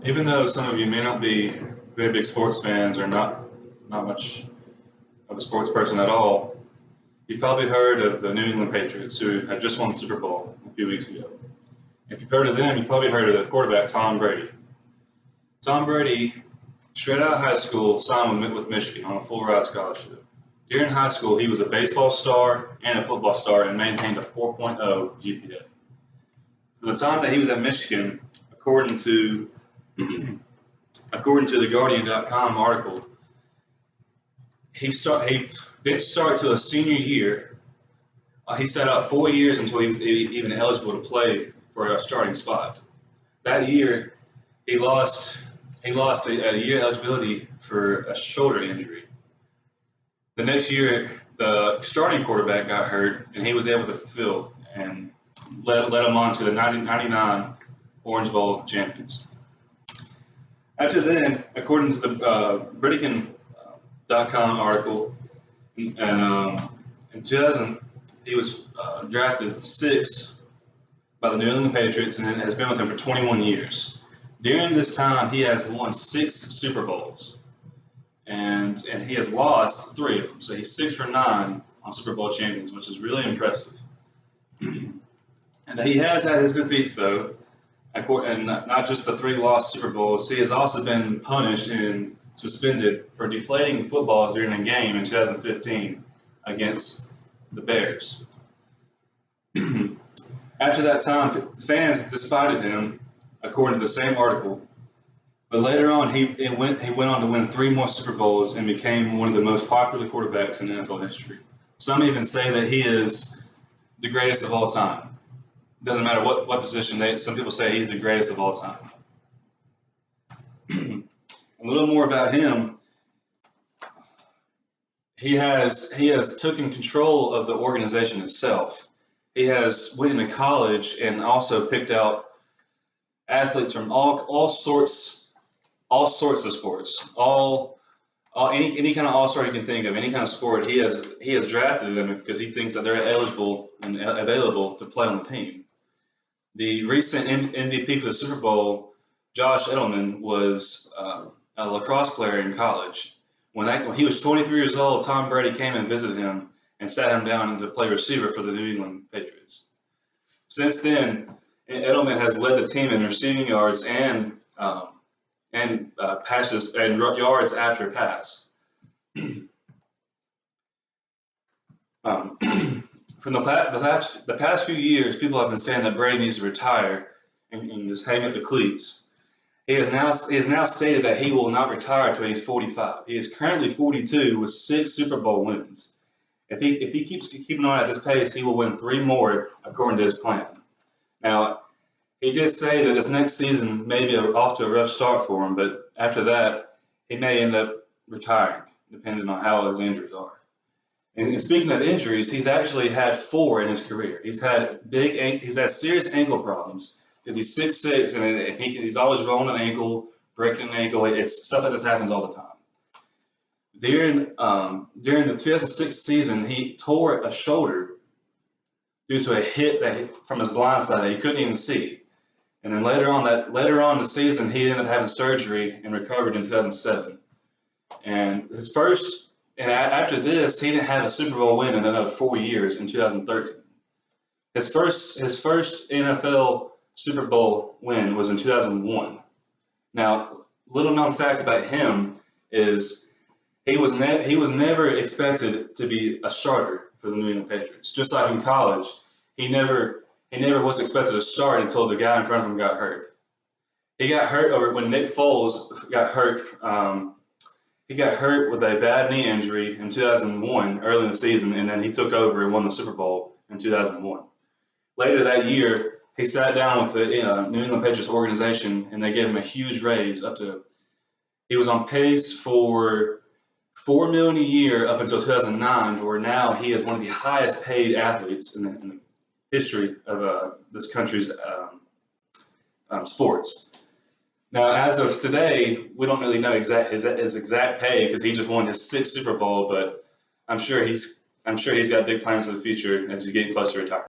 Even though some of you may not be very big sports fans or not much of a sports person at all, you've probably heard of the New England Patriots, who had just won the Super Bowl a few weeks ago. If you've heard of them, you've probably heard of the quarterback Tom Brady. Tom Brady, straight out of high school, signed with Michigan on a full-ride scholarship. During high school, he was a baseball star and a football star and maintained a 4.0 GPA. For the time that he was at Michigan, according to the Guardian.com article, he didn't start till his senior year. He sat out 4 years until he was even eligible to play for a starting spot. That year, he lost a year eligibility for a shoulder injury. The next year, the starting quarterback got hurt, and he was able to fulfill and led him on to the 1999 Orange Bowl champions. After then, according to the Britican.com article, in 2000, he was drafted 6th by the New England Patriots and has been with them for 21 years. During this time, he has won 6 Super Bowls, and he has lost 3 of them. So he's 6 for 9 on Super Bowl champions, which is really impressive. And he has had his defeats, though, and not just the 3 lost Super Bowls. He has also been punished and suspended for deflating footballs during a game in 2015 against the Bears. After that time, fans decided him, according to the same article. But later on, he went on to win 3 more Super Bowls and became one of the most popular quarterbacks in NFL history. Some even say that he is the greatest of all time. It doesn't matter what position. Some people say he's the greatest of all time. A little more about him. He has taken control of the organization itself. He has went into college and also picked out athletes from all sorts of sports, any kind of all-star you can think of, any kind of sport. He has drafted them because he thinks that they're eligible and available to play on the team. The recent MVP for the Super Bowl, Josh Edelman, was a lacrosse player in college. When he was 23 years old, Tom Brady came and visited him and sat him down to play receiver for the New England Patriots. Since then, Edelman has led the team in receiving yards and passes and yards after pass. From the past few years, people have been saying that Brady needs to retire and just hang up the cleats. He has now stated that he will not retire until he's 45. He is currently 42 with 6 Super Bowl wins. If he keeps keeping on at this pace, he will win 3 more according to his plan. Now, he did say that this next season may be off to a rough start for him, but after that, he may end up retiring, depending on how his injuries are. And speaking of injuries, he's actually had 4 in his career. He's had serious ankle problems because he's 6'6", and he's always rolling an ankle, breaking an ankle. It's stuff like this happens all the time. During the 2006 season, he tore a shoulder due to a hit from his blind side that he couldn't even see. And then later on in the season, he ended up having surgery and recovered in 2007. And after this, he didn't have a Super Bowl win in another 4 years in 2013. His first NFL Super Bowl win was in 2001. Now, little known fact about him is he was never expected to be a starter for the New England Patriots. Just like in college, he never was expected to start until the guy in front of him got hurt. He got hurt when Nick Foles got hurt. He got hurt with a bad knee injury in 2001, early in the season, and then he took over and won the Super Bowl in 2001. Later that year, he sat down with the New England Patriots organization, and they gave him a huge raise he was on pace for $4 million a year up until 2009, where now he is one of the highest paid athletes in the history of this country's sports. Now, as of today, we don't really know his exact pay because he just won his 6th Super Bowl, but I'm sure he's got big plans for the future as he's getting closer to retirement.